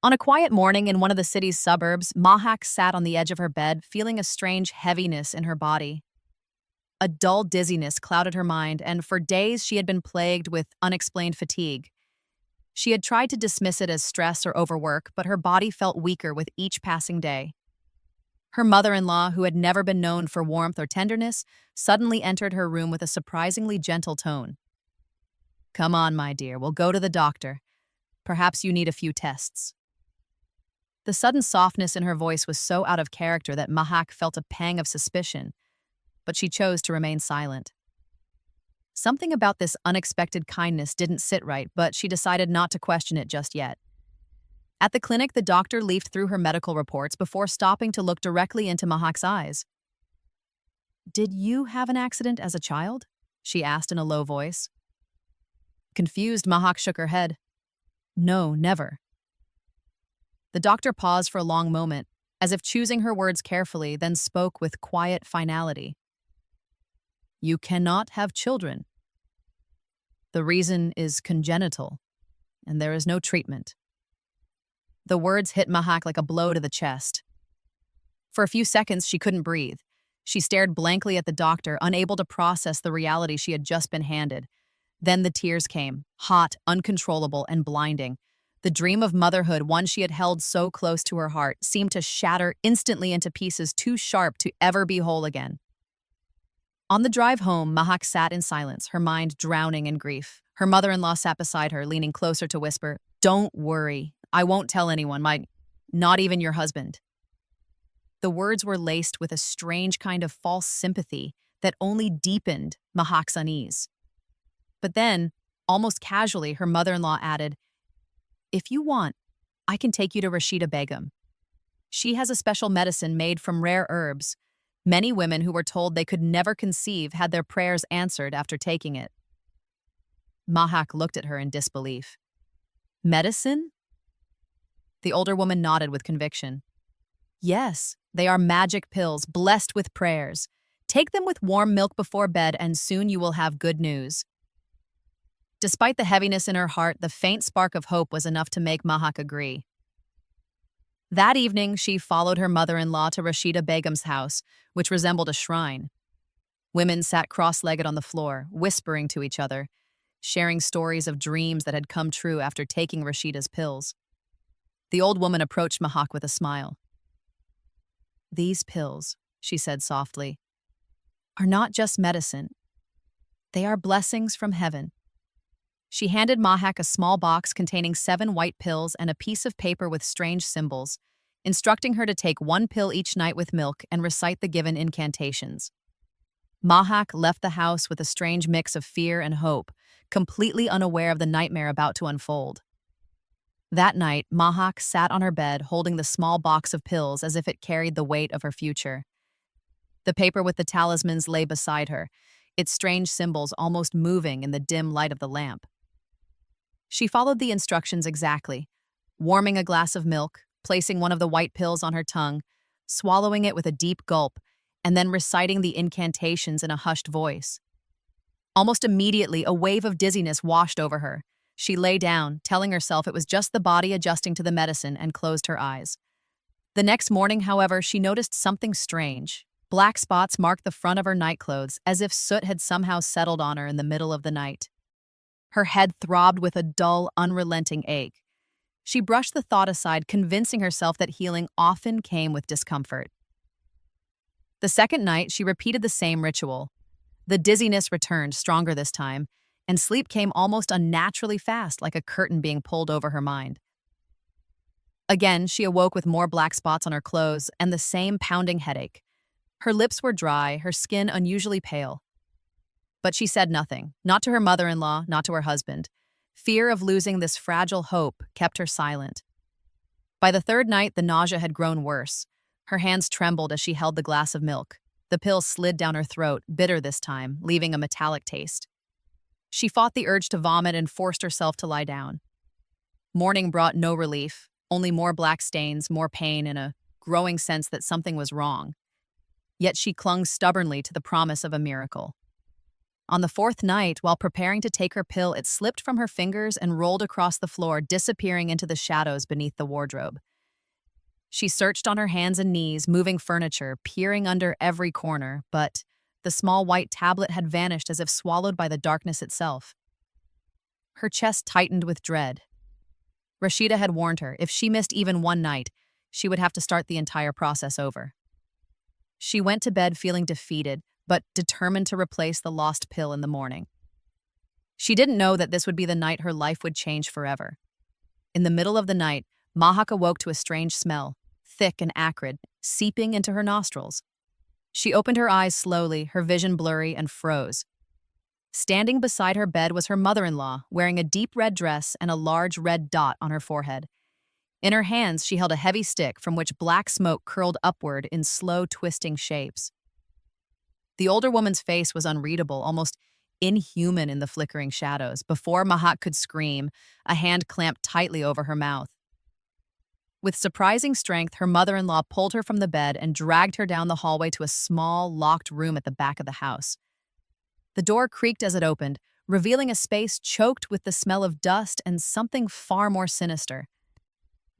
On a quiet morning in one of the city's suburbs, Mahak sat on the edge of her bed, feeling a strange heaviness in her body. A dull dizziness clouded her mind, and for days she had been plagued with unexplained fatigue. She had tried to dismiss it as stress or overwork, but her body felt weaker with each passing day. Her mother-in-law, who had never been known for warmth or tenderness, suddenly entered her room with a surprisingly gentle tone. "Come on, my dear, we'll go to the doctor. Perhaps you need a few tests." The sudden softness in her voice was so out of character that Mahak felt a pang of suspicion, but she chose to remain silent. Something about this unexpected kindness didn't sit right, but she decided not to question it just yet. At the clinic, the doctor leafed through her medical reports before stopping to look directly into Mahak's eyes. "Did you have an accident as a child?" she asked in a low voice. Confused, Mahak shook her head. "No, never." The doctor paused for a long moment, as if choosing her words carefully, then spoke with quiet finality. "You cannot have children. The reason is congenital, and there is no treatment." The words hit Mahak like a blow to the chest. For a few seconds, she couldn't breathe. She stared blankly at the doctor, unable to process the reality she had just been handed. Then the tears came, hot, uncontrollable, and blinding. The dream of motherhood, one she had held so close to her heart, seemed to shatter instantly into pieces too sharp to ever be whole again. On the drive home, Mahak sat in silence, her mind drowning in grief. Her mother-in-law sat beside her, leaning closer to whisper, "Don't worry. I won't tell anyone, not even your husband." The words were laced with a strange kind of false sympathy that only deepened Mahak's unease. But then, almost casually, her mother-in-law added, "If you want, I can take you to Rashida Begum. She has a special medicine made from rare herbs. Many women who were told they could never conceive had their prayers answered after taking it." Mahak looked at her in disbelief. "Medicine?" The older woman nodded with conviction. "Yes, they are magic pills, blessed with prayers. Take them with warm milk before bed, and soon you will have good news." Despite the heaviness in her heart, the faint spark of hope was enough to make Mahak agree. That evening, she followed her mother-in-law to Rashida Begum's house, which resembled a shrine. Women sat cross-legged on the floor, whispering to each other, sharing stories of dreams that had come true after taking Rashida's pills. The old woman approached Mahak with a smile. "These pills," she said softly, "are not just medicine. They are blessings from heaven." She handed Mahak a small box containing 7 white pills and a piece of paper with strange symbols, instructing her to take 1 pill each night with milk and recite the given incantations. Mahak left the house with a strange mix of fear and hope, completely unaware of the nightmare about to unfold. That night, Mahak sat on her bed holding the small box of pills as if it carried the weight of her future. The paper with the talismans lay beside her, its strange symbols almost moving in the dim light of the lamp. She followed the instructions exactly, warming a glass of milk, placing one of the white pills on her tongue, swallowing it with a deep gulp, and then reciting the incantations in a hushed voice. Almost immediately, a wave of dizziness washed over her. She lay down, telling herself it was just the body adjusting to the medicine, and closed her eyes. The next morning, however, she noticed something strange. Black spots marked the front of her nightclothes, as if soot had somehow settled on her in the middle of the night. Her head throbbed with a dull, unrelenting ache. She brushed the thought aside, convincing herself that healing often came with discomfort. The second night, she repeated the same ritual. The dizziness returned, stronger this time, and sleep came almost unnaturally fast, like a curtain being pulled over her mind. Again, she awoke with more black spots on her clothes and the same pounding headache. Her lips were dry, her skin unusually pale. But she said nothing, not to her mother-in-law, not to her husband. Fear of losing this fragile hope kept her silent. By the third night, the nausea had grown worse. Her hands trembled as she held the glass of milk. The pill slid down her throat, bitter this time, leaving a metallic taste. She fought the urge to vomit and forced herself to lie down. Morning brought no relief, only more black stains, more pain, and a growing sense that something was wrong. Yet she clung stubbornly to the promise of a miracle. On the fourth night, while preparing to take her pill, it slipped from her fingers and rolled across the floor, disappearing into the shadows beneath the wardrobe. She searched on her hands and knees, moving furniture, peering under every corner, but the small white tablet had vanished as if swallowed by the darkness itself. Her chest tightened with dread. Rashida had warned her if she missed even one night, she would have to start the entire process over. She went to bed feeling defeated, but determined to replace the lost pill in the morning. She didn't know that this would be the night her life would change forever. In the middle of the night, Mahak awoke to a strange smell, thick and acrid, seeping into her nostrils. She opened her eyes slowly, her vision blurry, and froze. Standing beside her bed was her mother-in-law, wearing a deep red dress and a large red dot on her forehead. In her hands, she held a heavy stick from which black smoke curled upward in slow, twisting shapes. The older woman's face was unreadable, almost inhuman in the flickering shadows. Before Mahak could scream, a hand clamped tightly over her mouth. With surprising strength, her mother-in-law pulled her from the bed and dragged her down the hallway to a small, locked room at the back of the house. The door creaked as it opened, revealing a space choked with the smell of dust and something far more sinister.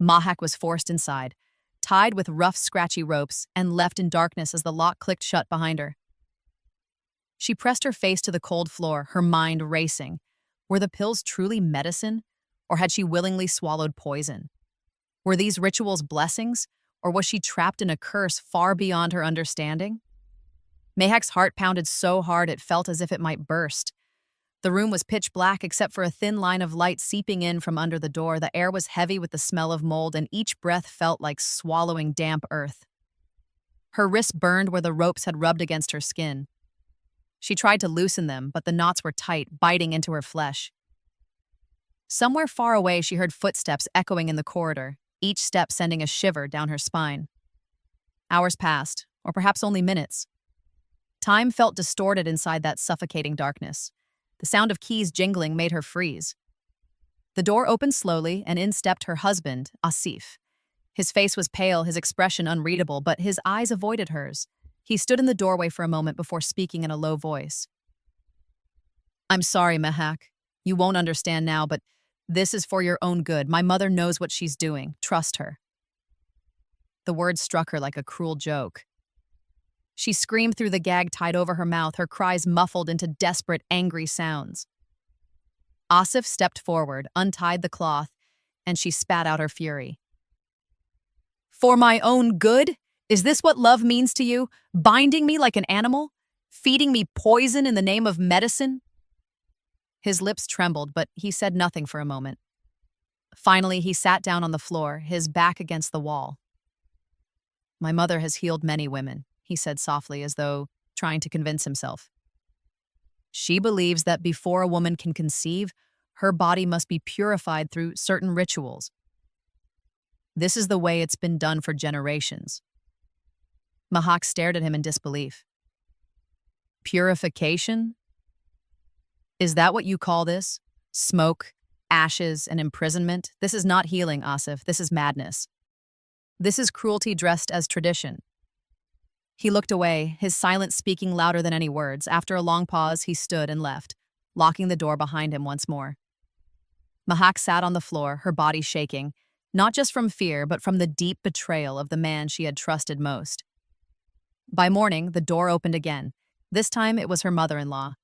Mahak was forced inside, tied with rough, scratchy ropes, and left in darkness as the lock clicked shut behind her. She pressed her face to the cold floor, her mind racing. Were the pills truly medicine, or had she willingly swallowed poison? Were these rituals blessings, or was she trapped in a curse far beyond her understanding? Mahak's heart pounded so hard it felt as if it might burst. The room was pitch black except for a thin line of light seeping in from under the door. The air was heavy with the smell of mold, and each breath felt like swallowing damp earth. Her wrists burned where the ropes had rubbed against her skin. She tried to loosen them, but the knots were tight, biting into her flesh. Somewhere far away, she heard footsteps echoing in the corridor, each step sending a shiver down her spine. Hours passed, or perhaps only minutes. Time felt distorted inside that suffocating darkness. The sound of keys jingling made her freeze. The door opened slowly, and in stepped her husband, Asif. His face was pale, his expression unreadable, but his eyes avoided hers. He stood in the doorway for a moment before speaking in a low voice. "I'm sorry, Mahak. You won't understand now, but this is for your own good. My mother knows what she's doing. Trust her." The words struck her like a cruel joke. She screamed through the gag tied over her mouth, her cries muffled into desperate, angry sounds. Asif stepped forward, untied the cloth, and she spat out her fury. "For my own good? Is this what love means to you? Binding me like an animal? Feeding me poison in the name of medicine?" His lips trembled, but he said nothing for a moment. Finally, he sat down on the floor, his back against the wall. "My mother has healed many women," he said softly, as though trying to convince himself. "She believes that before a woman can conceive, her body must be purified through certain rituals. This is the way it's been done for generations." Mahak stared at him in disbelief. "Purification? Is that what you call this? Smoke, ashes, and imprisonment? This is not healing, Asif. This is madness. This is cruelty dressed as tradition." He looked away, his silence speaking louder than any words. After a long pause, he stood and left, locking the door behind him once more. Mahak sat on the floor, her body shaking, not just from fear, but from the deep betrayal of the man she had trusted most. By morning, the door opened again. This time, it was her mother-in-law.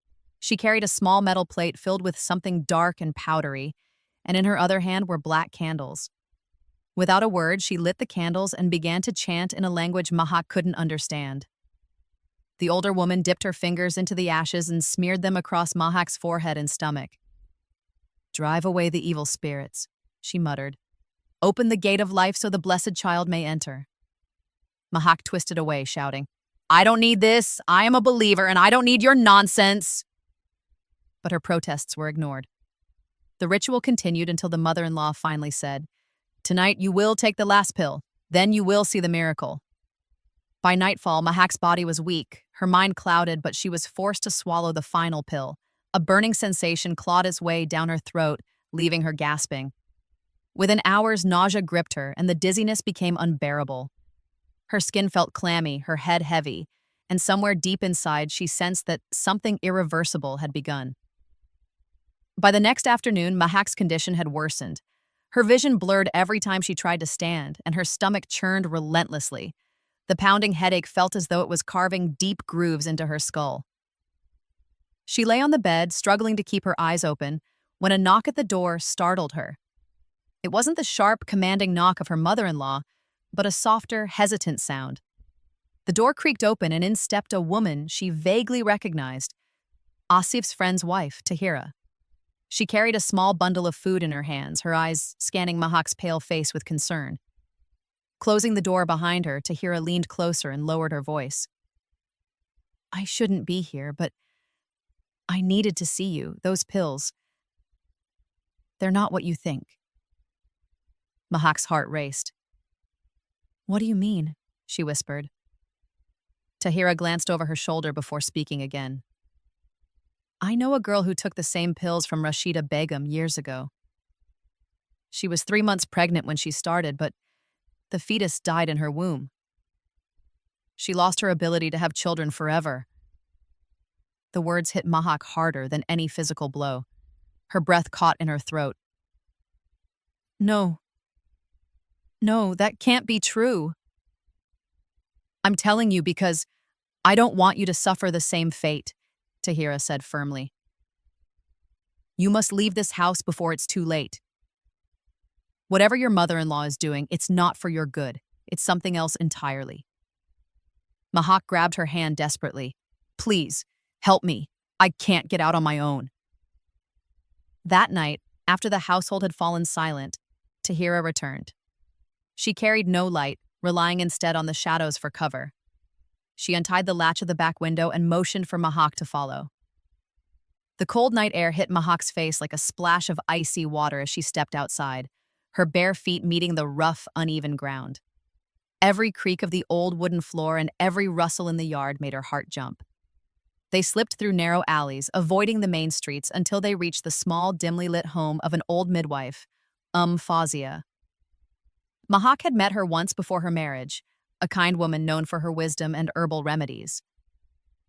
She carried a small metal plate filled with something dark and powdery, and in her other hand were black candles. Without a word, she lit the candles and began to chant in a language Mahak couldn't understand. The older woman dipped her fingers into the ashes and smeared them across Mahak's forehead and stomach. "Drive away the evil spirits," she muttered. "Open the gate of life so the blessed child may enter." Mahak twisted away, shouting, "I don't need this. I am a believer, and I don't need your nonsense." But her protests were ignored. The ritual continued until the mother-in-law finally said, "Tonight you will take the last pill. Then you will see the miracle." By nightfall, Mahak's body was weak, her mind clouded, but she was forced to swallow the final pill. A burning sensation clawed its way down her throat, leaving her gasping. Within hours, nausea gripped her, and the dizziness became unbearable. Her skin felt clammy, her head heavy, and somewhere deep inside she sensed that something irreversible had begun. By the next afternoon, Mahak's condition had worsened. Her vision blurred every time she tried to stand, and her stomach churned relentlessly. The pounding headache felt as though it was carving deep grooves into her skull. She lay on the bed, struggling to keep her eyes open, when a knock at the door startled her. It wasn't the sharp, commanding knock of her mother-in-law, but a softer, hesitant sound. The door creaked open, and in stepped a woman she vaguely recognized, Asif's friend's wife, Tahira. She carried a small bundle of food in her hands, her eyes scanning Mahak's pale face with concern. Closing the door behind her, Tahira leaned closer and lowered her voice. "I shouldn't be here, but I needed to see you. Those pills, they're not what you think." Mahak's heart raced. "What do you mean?" she whispered. Tahira glanced over her shoulder before speaking again. "I know a girl who took the same pills from Rashida Begum years ago. She was 3 months pregnant when she started, but the fetus died in her womb. She lost her ability to have children forever." The words hit Mahak harder than any physical blow. Her breath caught in her throat. No, that can't be true." "I'm telling you because I don't want you to suffer the same fate," Tahira said firmly. "You must leave this house before it's too late. Whatever your mother-in-law is doing, it's not for your good. It's something else entirely." Mahak grabbed her hand desperately. "Please, help me. I can't get out on my own." That night, after the household had fallen silent, Tahira returned. She carried no light, relying instead on the shadows for cover. She untied the latch of the back window and motioned for Mahak to follow. The cold night air hit Mahak's face like a splash of icy water as she stepped outside, her bare feet meeting the rough, uneven ground. Every creak of the old wooden floor and every rustle in the yard made her heart jump. They slipped through narrow alleys, avoiding the main streets until they reached the small, dimly lit home of an old midwife, Fawzia. Mahak had met her once before her marriage, a kind woman known for her wisdom and herbal remedies.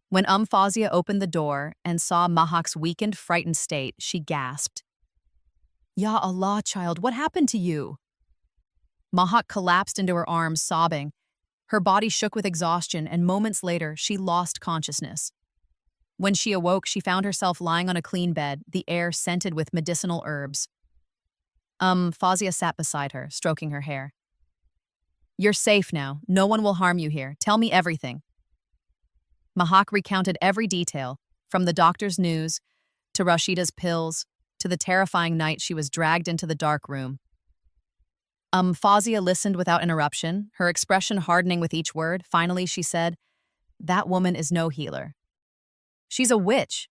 When Fawzia opened the door and saw Mahak's weakened, frightened state, she gasped. "Ya Allah, child, what happened to you?" Mahak collapsed into her arms, sobbing. Her body shook with exhaustion, and moments later, she lost consciousness. When she awoke, she found herself lying on a clean bed, the air scented with medicinal herbs. Fawzia sat beside her, stroking her hair. "You're safe now. No one will harm you here. Tell me everything." Mahak recounted every detail, from the doctor's news, to Rashida's pills, to the terrifying night she was dragged into the dark room. Fawzia listened without interruption, her expression hardening with each word. Finally, she said, "That woman is no healer. She's a witch.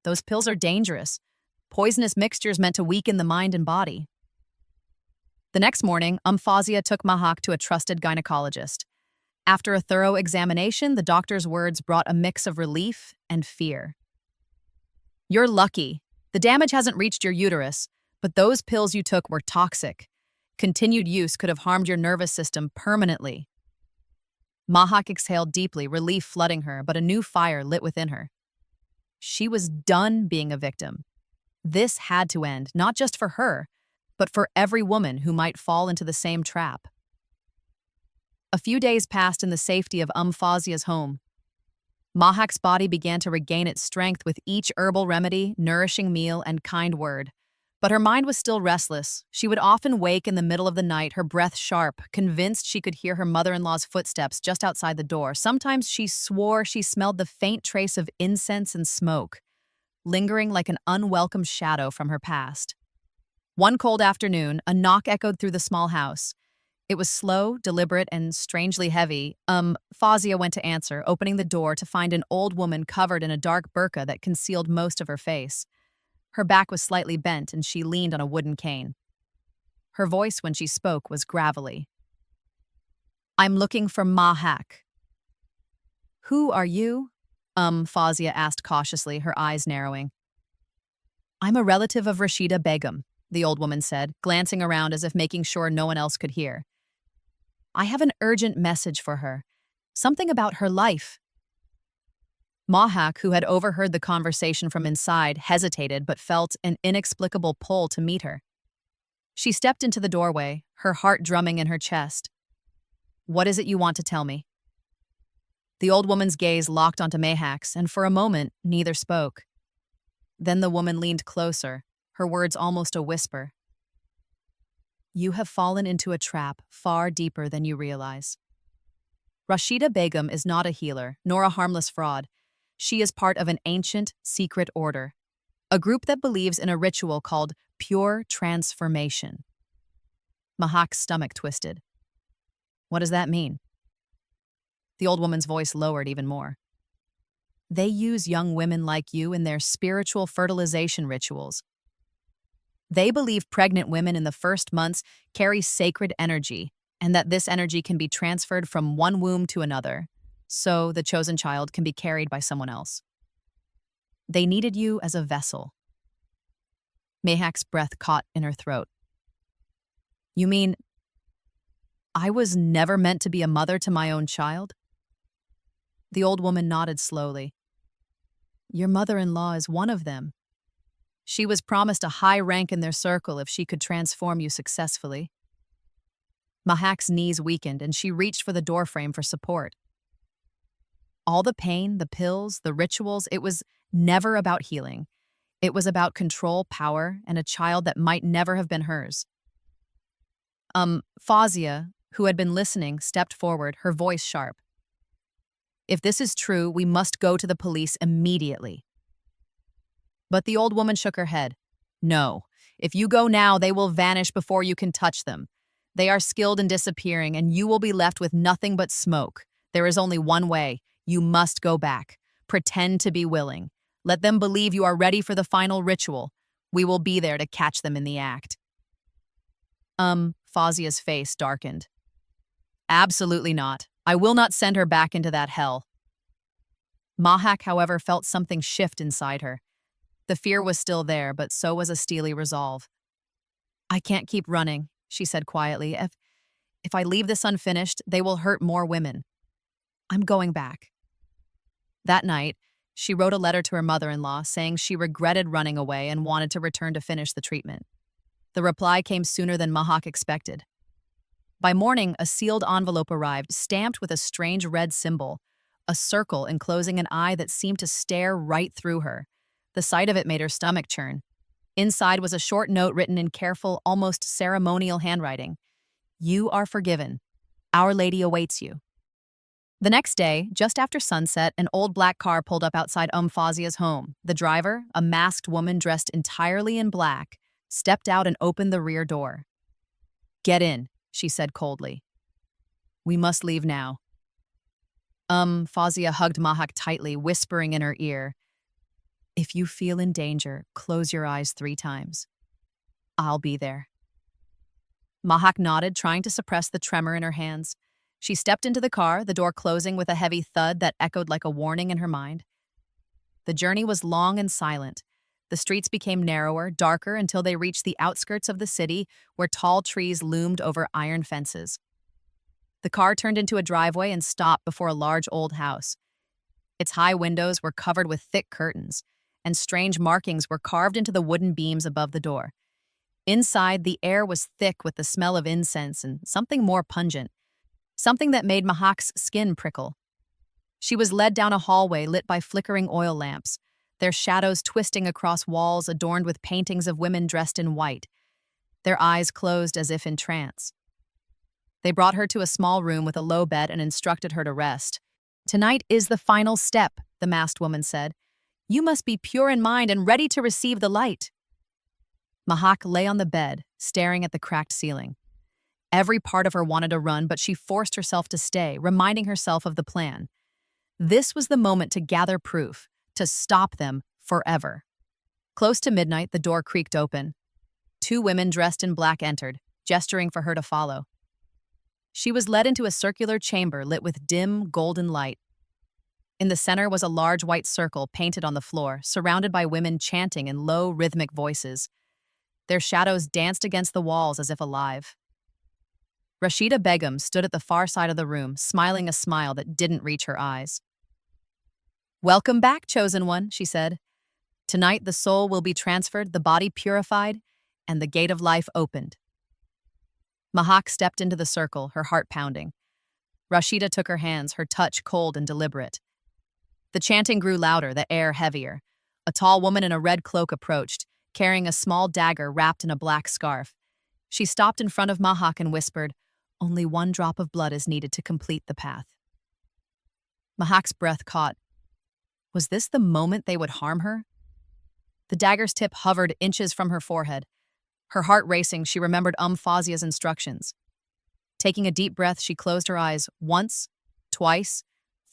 Those pills are dangerous. Poisonous mixtures meant to weaken the mind and body." The next morning, Fawzia took Mahak to a trusted gynecologist. After a thorough examination, the doctor's words brought a mix of relief and fear. "You're lucky. The damage hasn't reached your uterus, but those pills you took were toxic. Continued use could have harmed your nervous system permanently." Mahak exhaled deeply, relief flooding her, but a new fire lit within her. She was done being a victim. This had to end, not just for her, but for every woman who might fall into the same trap. A few days passed in the safety of Fawzia's home. Mahak's body began to regain its strength with each herbal remedy, nourishing meal, and kind word. But her mind was still restless. She would often wake in the middle of the night, her breath sharp, convinced she could hear her mother-in-law's footsteps just outside the door. Sometimes she swore she smelled the faint trace of incense and smoke, lingering like an unwelcome shadow from her past. One cold afternoon, a knock echoed through the small house. It was slow, deliberate, and strangely heavy. Fawzia went to answer, opening the door to find an old woman covered in a dark burqa that concealed most of her face. Her back was slightly bent, and she leaned on a wooden cane. Her voice, when she spoke, was gravelly. "I'm looking for Mahak." "Who are you?" Fawzia asked cautiously, her eyes narrowing. "I'm a relative of Rashida Begum," the old woman said, glancing around as if making sure no one else could hear. "I have an urgent message for her. Something about her life." Mahak, who had overheard the conversation from inside, hesitated but felt an inexplicable pull to meet her. She stepped into the doorway, her heart drumming in her chest. "What is it you want to tell me?" The old woman's gaze locked onto Mahak's, and for a moment, neither spoke. Then the woman leaned closer, her words almost a whisper. "You have fallen into a trap far deeper than you realize. Rashida Begum is not a healer, nor a harmless fraud. She is part of an ancient, secret order, a group that believes in a ritual called pure transformation." Mahak's stomach twisted. "What does that mean?" The old woman's voice lowered even more. "They use young women like you in their spiritual fertilization rituals. They believe pregnant women in the first months carry sacred energy, and that this energy can be transferred from one womb to another, so the chosen child can be carried by someone else. They needed you as a vessel." Mahak's breath caught in her throat. "You mean I was never meant to be a mother to my own child?" The old woman nodded slowly. "Your mother-in-law is one of them. She was promised a high rank in their circle if she could transform you successfully." Mahak's knees weakened, and she reached for the doorframe for support. All the pain, the pills, the rituals, it was never about healing. It was about control, power, and a child that might never have been hers. Fawzia, who had been listening, stepped forward, her voice sharp. "If this is true, we must go to the police immediately." But the old woman shook her head. "No. If you go now, they will vanish before you can touch them. They are skilled in disappearing, and you will be left with nothing but smoke. There is only one way. You must go back. Pretend to be willing. Let them believe you are ready for the final ritual. We will be there to catch them in the act." Fawzia's face darkened. "Absolutely not. I will not send her back into that hell." Mahak, however, felt something shift inside her. The fear was still there, but so was a steely resolve. "I can't keep running," she said quietly. If I leave this unfinished, they will hurt more women. I'm going back." That night, she wrote a letter to her mother-in-law saying she regretted running away and wanted to return to finish the treatment. The reply came sooner than Mahak expected. By morning, a sealed envelope arrived, stamped with a strange red symbol, a circle enclosing an eye that seemed to stare right through her. The sight of it made her stomach churn. Inside was a short note written in careful, almost ceremonial handwriting. "You are forgiven. Our Lady awaits you." The next day, just after sunset, an old black car pulled up outside Fawzia's home. The driver, a masked woman dressed entirely in black, stepped out and opened the rear door. "Get in," she said coldly. "We must leave now." Fawzia hugged Mahak tightly, whispering in her ear, "If you feel in danger, close your eyes 3 times. I'll be there." Mahak nodded, trying to suppress the tremor in her hands. She stepped into the car, the door closing with a heavy thud that echoed like a warning in her mind. The journey was long and silent. The streets became narrower, darker, until they reached the outskirts of the city, where tall trees loomed over iron fences. The car turned into a driveway and stopped before a large old house. Its high windows were covered with thick curtains, and strange markings were carved into the wooden beams above the door. Inside, the air was thick with the smell of incense and something more pungent, something that made Mahak's skin prickle. She was led down a hallway lit by flickering oil lamps, their shadows twisting across walls adorned with paintings of women dressed in white, their eyes closed as if in trance. They brought her to a small room with a low bed and instructed her to rest. "Tonight is the final step," the masked woman said. "You must be pure in mind and ready to receive the light." Mahak lay on the bed, staring at the cracked ceiling. Every part of her wanted to run, but she forced herself to stay, reminding herself of the plan. This was the moment to gather proof, to stop them forever. Close to midnight, the door creaked open. 2 women dressed in black entered, gesturing for her to follow. She was led into a circular chamber lit with dim, golden light. In the center was a large white circle painted on the floor, surrounded by women chanting in low, rhythmic voices. Their shadows danced against the walls as if alive. Rashida Begum stood at the far side of the room, smiling a smile that didn't reach her eyes. Welcome back, chosen one, she said. Tonight the soul will be transferred, the body purified, and the gate of life opened. Mahak stepped into the circle, her heart pounding. Rashida took her hands, her touch cold and deliberate. The chanting grew louder, the air heavier. A tall woman in a red cloak approached, carrying a small dagger wrapped in a black scarf. She stopped in front of Mahak and whispered, "Only one drop of blood is needed to complete the path." Mahak's breath caught. Was this the moment they would harm her? The dagger's tip hovered inches from her forehead. Her heart racing, she remembered Fazia's instructions. Taking a deep breath, she closed her eyes once, twice,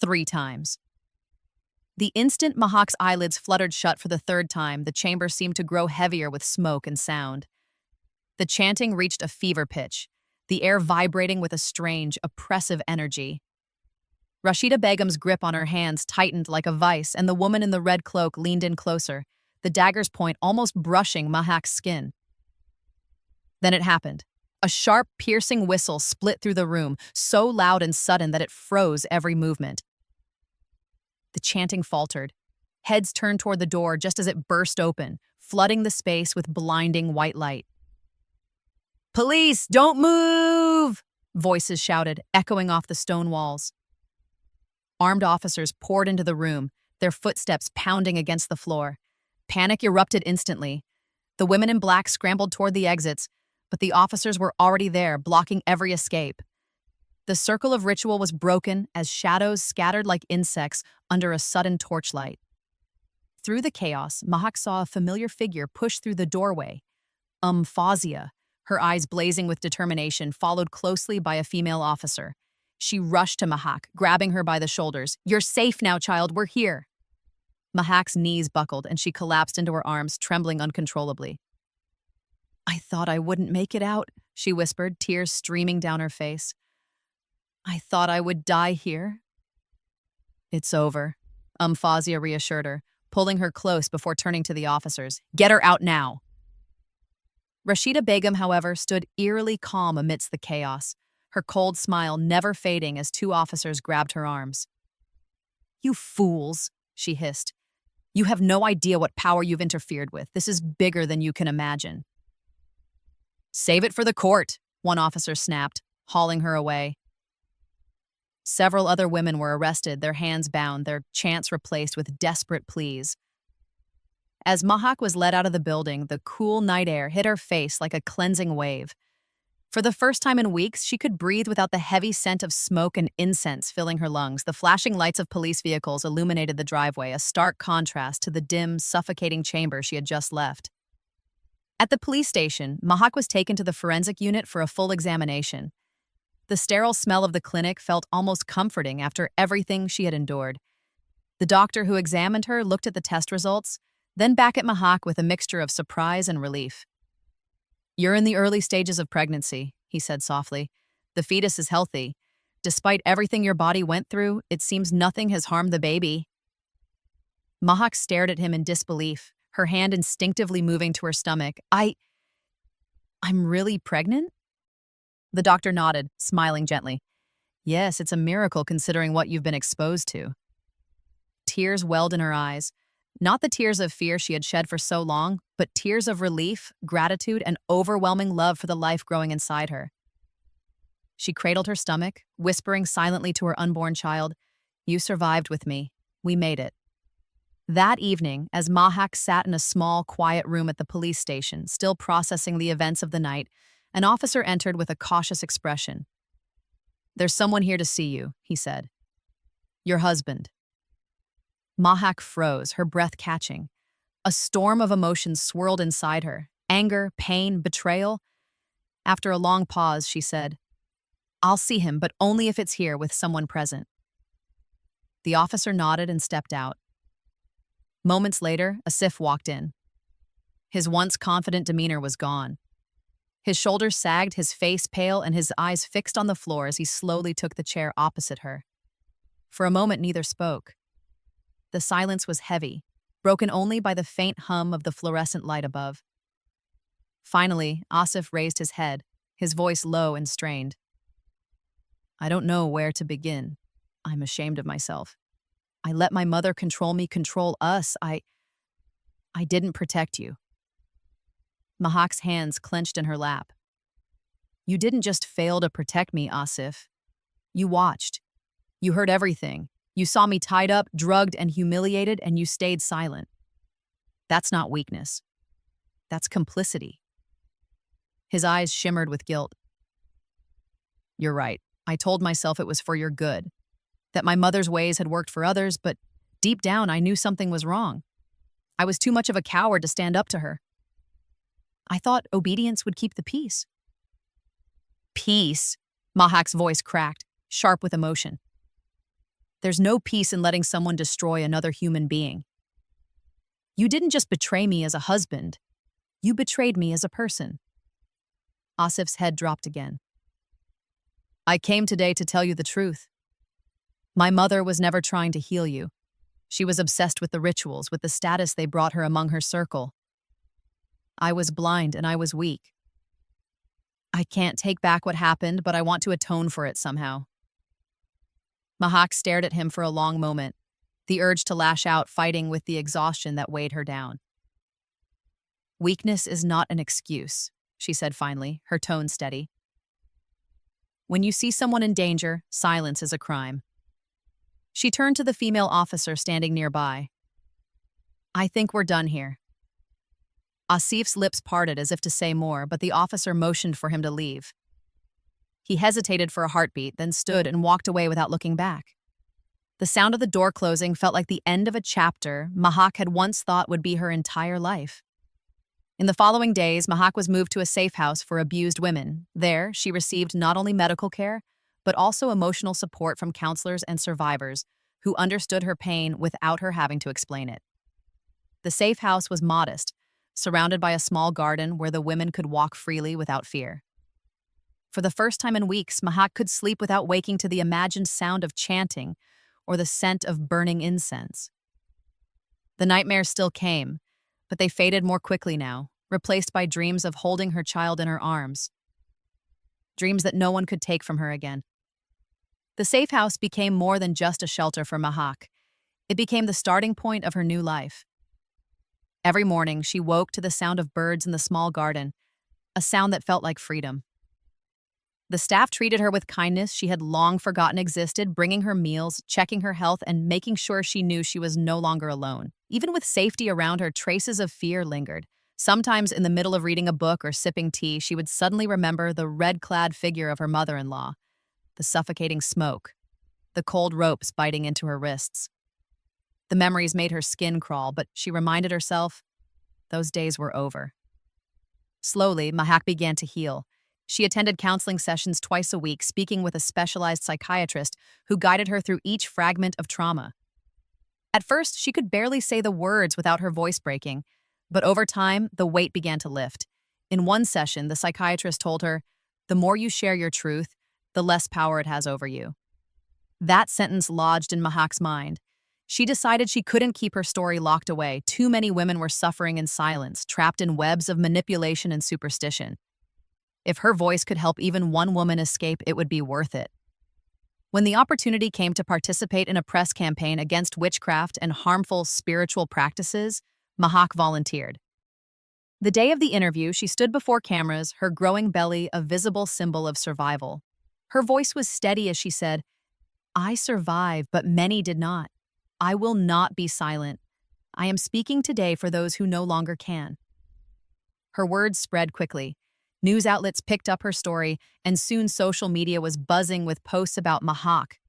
3 times. The instant Mahak's eyelids fluttered shut for the 3rd time, the chamber seemed to grow heavier with smoke and sound. The chanting reached a fever pitch, the air vibrating with a strange, oppressive energy. Rashida Begum's grip on her hands tightened like a vice, and the woman in the red cloak leaned in closer, the dagger's point almost brushing Mahak's skin. Then it happened. A sharp, piercing whistle split through the room, so loud and sudden that it froze every movement. The chanting faltered. Heads turned toward the door just as it burst open, flooding the space with blinding white light. "Police, don't move!" voices shouted, echoing off the stone walls. Armed officers poured into the room, their footsteps pounding against the floor. Panic erupted instantly. The women in black scrambled toward the exits, but the officers were already there, blocking every escape. The circle of ritual was broken as shadows scattered like insects under a sudden torchlight. Through the chaos, Mahak saw a familiar figure push through the doorway. Fazia, her eyes blazing with determination, followed closely by a female officer. She rushed to Mahak, grabbing her by the shoulders. "You're safe now, child, we're here." Mahak's knees buckled and she collapsed into her arms, trembling uncontrollably. "I thought I wouldn't make it out," she whispered, tears streaming down her face. "I thought I would die here." "It's over," Fazia reassured her, pulling her close before turning to the officers. "Get her out now." Rashida Begum, however, stood eerily calm amidst the chaos, her cold smile never fading as 2 officers grabbed her arms. "You fools," she hissed. "You have no idea what power you've interfered with. This is bigger than you can imagine." "Save it for the court," one officer snapped, hauling her away. Several other women were arrested, their hands bound, their chants replaced with desperate pleas. As Mahak was led out of the building, the cool night air hit her face like a cleansing wave. For the first time in weeks, she could breathe without the heavy scent of smoke and incense filling her lungs. The flashing lights of police vehicles illuminated the driveway, a stark contrast to the dim, suffocating chamber she had just left. At the police station, Mahak was taken to the forensic unit for a full examination. The sterile smell of the clinic felt almost comforting after everything she had endured. The doctor who examined her looked at the test results, then back at Mahak with a mixture of surprise and relief. "You're in the early stages of pregnancy," he said softly. "The fetus is healthy. Despite everything your body went through, it seems nothing has harmed the baby." Mahak stared at him in disbelief, her hand instinctively moving to her stomach. I'm really pregnant?" The doctor nodded, smiling gently. "Yes, it's a miracle considering what you've been exposed to." Tears welled in her eyes. Not the tears of fear she had shed for so long, but tears of relief, gratitude, and overwhelming love for the life growing inside her. She cradled her stomach, whispering silently to her unborn child, "You survived with me. We made it." That evening, as Mahak sat in a small, quiet room at the police station, still processing the events of the night, an officer entered with a cautious expression. "There's someone here to see you," he said. "Your husband." Mahak froze, her breath catching. A storm of emotions swirled inside her. Anger, pain, betrayal. After a long pause, she said, "I'll see him, but only if it's here with someone present." The officer nodded and stepped out. Moments later, Asif walked in. His once confident demeanor was gone. His shoulders sagged, his face pale, and his eyes fixed on the floor as he slowly took the chair opposite her. For a moment, neither spoke. The silence was heavy, broken only by the faint hum of the fluorescent light above. Finally, Asif raised his head, his voice low and strained. "I don't know where to begin. I'm ashamed of myself. I let my mother control me, control us. I didn't protect you. Mahak's hands clenched in her lap. You didn't just fail to protect me, Asif. You watched. You heard everything. You saw me tied up, drugged, and humiliated, and you stayed silent. That's not weakness. That's complicity. His eyes shimmered with guilt. You're right. I told myself it was for your good, that my mother's ways had worked for others, but deep down I knew something was wrong. I was too much of a coward to stand up to her. I thought obedience would keep the peace. Peace? Mahak's voice cracked, sharp with emotion. There's no peace in letting someone destroy another human being. You didn't just betray me as a husband. You betrayed me as a person. Asif's head dropped again. I came today to tell you the truth. My mother was never trying to heal you. She was obsessed with the rituals, with the status they brought her among her circle. I was blind and I was weak. I can't take back what happened, but I want to atone for it somehow. Mahak stared at him for a long moment, the urge to lash out fighting with the exhaustion that weighed her down. Weakness is not an excuse, she said finally, her tone steady. When you see someone in danger, silence is a crime. She turned to the female officer standing nearby. I think we're done here. Asif's lips parted as if to say more, but the officer motioned for him to leave. He hesitated for a heartbeat, then stood and walked away without looking back. The sound of the door closing felt like the end of a chapter Mahak had once thought would be her entire life. In the following days, Mahak was moved to a safe house for abused women. There, she received not only medical care, but also emotional support from counselors and survivors who understood her pain without her having to explain it. The safe house was modest, surrounded by a small garden where the women could walk freely without fear. For the first time in weeks, Mahak could sleep without waking to the imagined sound of chanting or the scent of burning incense. The nightmares still came, but they faded more quickly now, replaced by dreams of holding her child in her arms. Dreams that no one could take from her again. The safe house became more than just a shelter for Mahak. It became the starting point of her new life. Every morning, she woke to the sound of birds in the small garden, a sound that felt like freedom. The staff treated her with kindness she had long forgotten existed, bringing her meals, checking her health, and making sure she knew she was no longer alone. Even with safety around her, traces of fear lingered. Sometimes in the middle of reading a book or sipping tea, she would suddenly remember the red-clad figure of her mother-in-law, the suffocating smoke, the cold ropes biting into her wrists. The memories made her skin crawl, but she reminded herself those days were over. Slowly, Mahak began to heal. She attended counseling sessions twice a week, speaking with a specialized psychiatrist who guided her through each fragment of trauma. At first, she could barely say the words without her voice breaking, but over time, the weight began to lift. In one session, the psychiatrist told her, "The more you share your truth, the less power it has over you." That sentence lodged in Mahak's mind. She decided she couldn't keep her story locked away. Too many women were suffering in silence, trapped in webs of manipulation and superstition. If her voice could help even one woman escape, it would be worth it. When the opportunity came to participate in a press campaign against witchcraft and harmful spiritual practices, Mahak volunteered. The day of the interview, she stood before cameras, her growing belly a visible symbol of survival. Her voice was steady as she said, "I survived, but many did not. I will not be silent. I am speaking today for those who no longer can." Her words spread quickly. News outlets picked up her story, and soon social media was buzzing with posts about Mahak,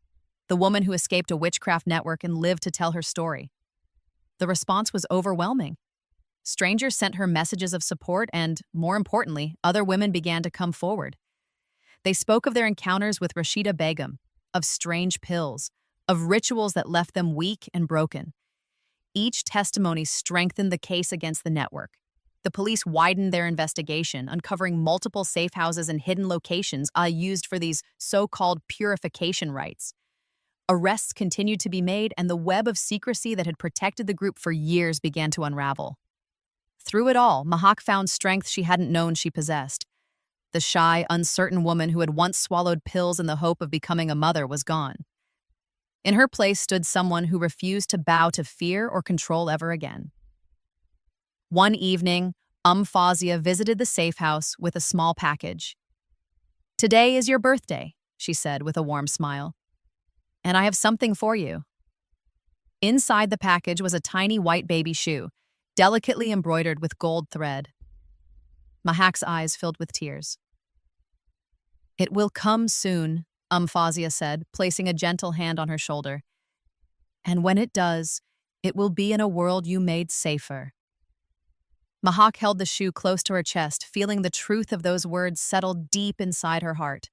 the woman who escaped a witchcraft network and lived to tell her story. The response was overwhelming. Strangers sent her messages of support and, more importantly, other women began to come forward. They spoke of their encounters with Rashida Begum, of strange pills, of rituals that left them weak and broken. Each testimony strengthened the case against the network. The police widened their investigation, uncovering multiple safe houses and hidden locations used for these so-called purification rites. Arrests continued to be made, and the web of secrecy that had protected the group for years began to unravel. Through it all, Mahak found strength she hadn't known she possessed. The shy, uncertain woman who had once swallowed pills in the hope of becoming a mother was gone. In her place stood someone who refused to bow to fear or control ever again. One evening, Fawzia visited the safe house with a small package. "Today is your birthday," she said with a warm smile, "and I have something for you." Inside the package was a tiny white baby shoe, delicately embroidered with gold thread. Mahak's eyes filled with tears. "It will come soon," Fawzia said, placing a gentle hand on her shoulder. "And when it does, it will be in a world you made safer." Mahak held the shoe close to her chest, feeling the truth of those words settle deep inside her heart.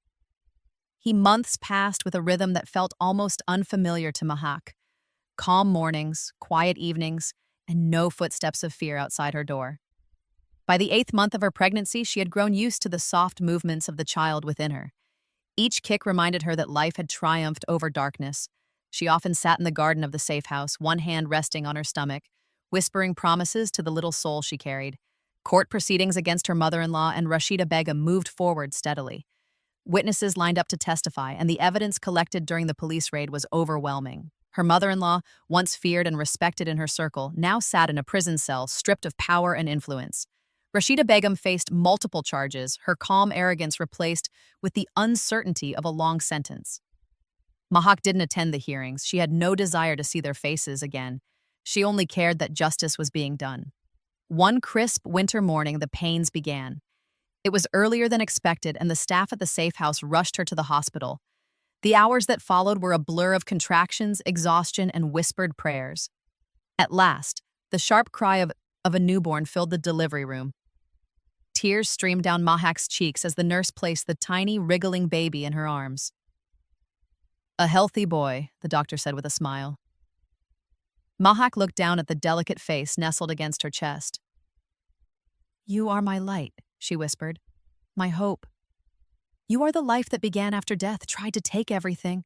Months passed with a rhythm that felt almost unfamiliar to Mahak. Calm mornings, quiet evenings, and no footsteps of fear outside her door. By the 8th month of her pregnancy, she had grown used to the soft movements of the child within her. Each kick reminded her that life had triumphed over darkness. She often sat in the garden of the safe house, one hand resting on her stomach, whispering promises to the little soul she carried. Court proceedings against her mother-in-law and Rashida Begum moved forward steadily. Witnesses lined up to testify, and the evidence collected during the police raid was overwhelming. Her mother-in-law, once feared and respected in her circle, now sat in a prison cell, stripped of power and influence. Rashida Begum faced multiple charges, her calm arrogance replaced with the uncertainty of a long sentence. Mahak didn't attend the hearings. She had no desire to see their faces again. She only cared that justice was being done. One crisp winter morning, the pains began. It was earlier than expected, and the staff at the safe house rushed her to the hospital. The hours that followed were a blur of contractions, exhaustion, and whispered prayers. At last, the sharp cry of a newborn filled the delivery room. Tears streamed down Mahak's cheeks as the nurse placed the tiny, wriggling baby in her arms. "A healthy boy," the doctor said with a smile. Mahak looked down at the delicate face nestled against her chest. "You are my light," she whispered. "My hope. You are the life that began after death, tried to take everything."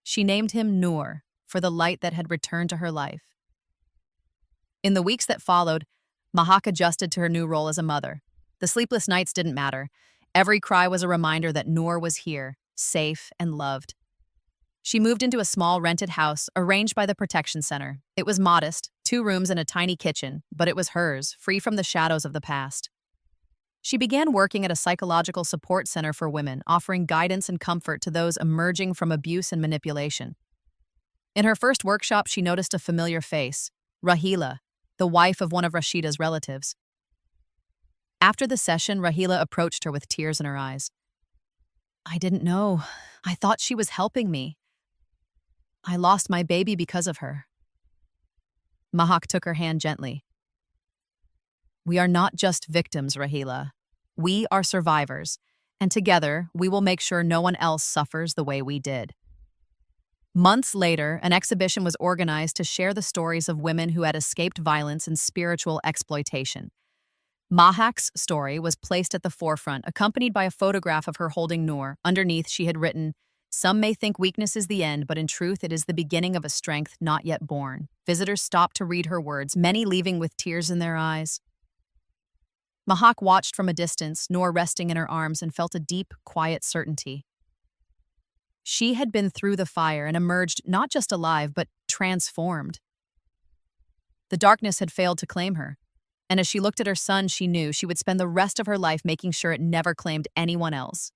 She named him Noor, for the light that had returned to her life. In the weeks that followed, Mahak adjusted to her new role as a mother. The sleepless nights didn't matter. Every cry was a reminder that Noor was here, safe and loved. She moved into a small rented house arranged by the Protection Center. It was modest, 2 rooms and a tiny kitchen, but it was hers, free from the shadows of the past. She began working at a psychological support center for women, offering guidance and comfort to those emerging from abuse and manipulation. In her first workshop, she noticed a familiar face, Rahila, the wife of one of Rashida's relatives. After the session, Rahila approached her with tears in her eyes. "I didn't know. I thought she was helping me. I lost my baby because of her." Mahak took her hand gently. "We are not just victims, Rahila. We are survivors, and together we will make sure no one else suffers the way we did." Months later, an exhibition was organized to share the stories of women who had escaped violence and spiritual exploitation. Mahak's story was placed at the forefront, accompanied by a photograph of her holding Noor. Underneath, she had written, "Some may think weakness is the end, but in truth it is the beginning of a strength not yet born." Visitors stopped to read her words, many leaving with tears in their eyes. Mahak watched from a distance, Noor resting in her arms, and felt a deep, quiet certainty. She had been through the fire and emerged not just alive, but transformed. The darkness had failed to claim her, and as she looked at her son, she knew she would spend the rest of her life making sure it never claimed anyone else.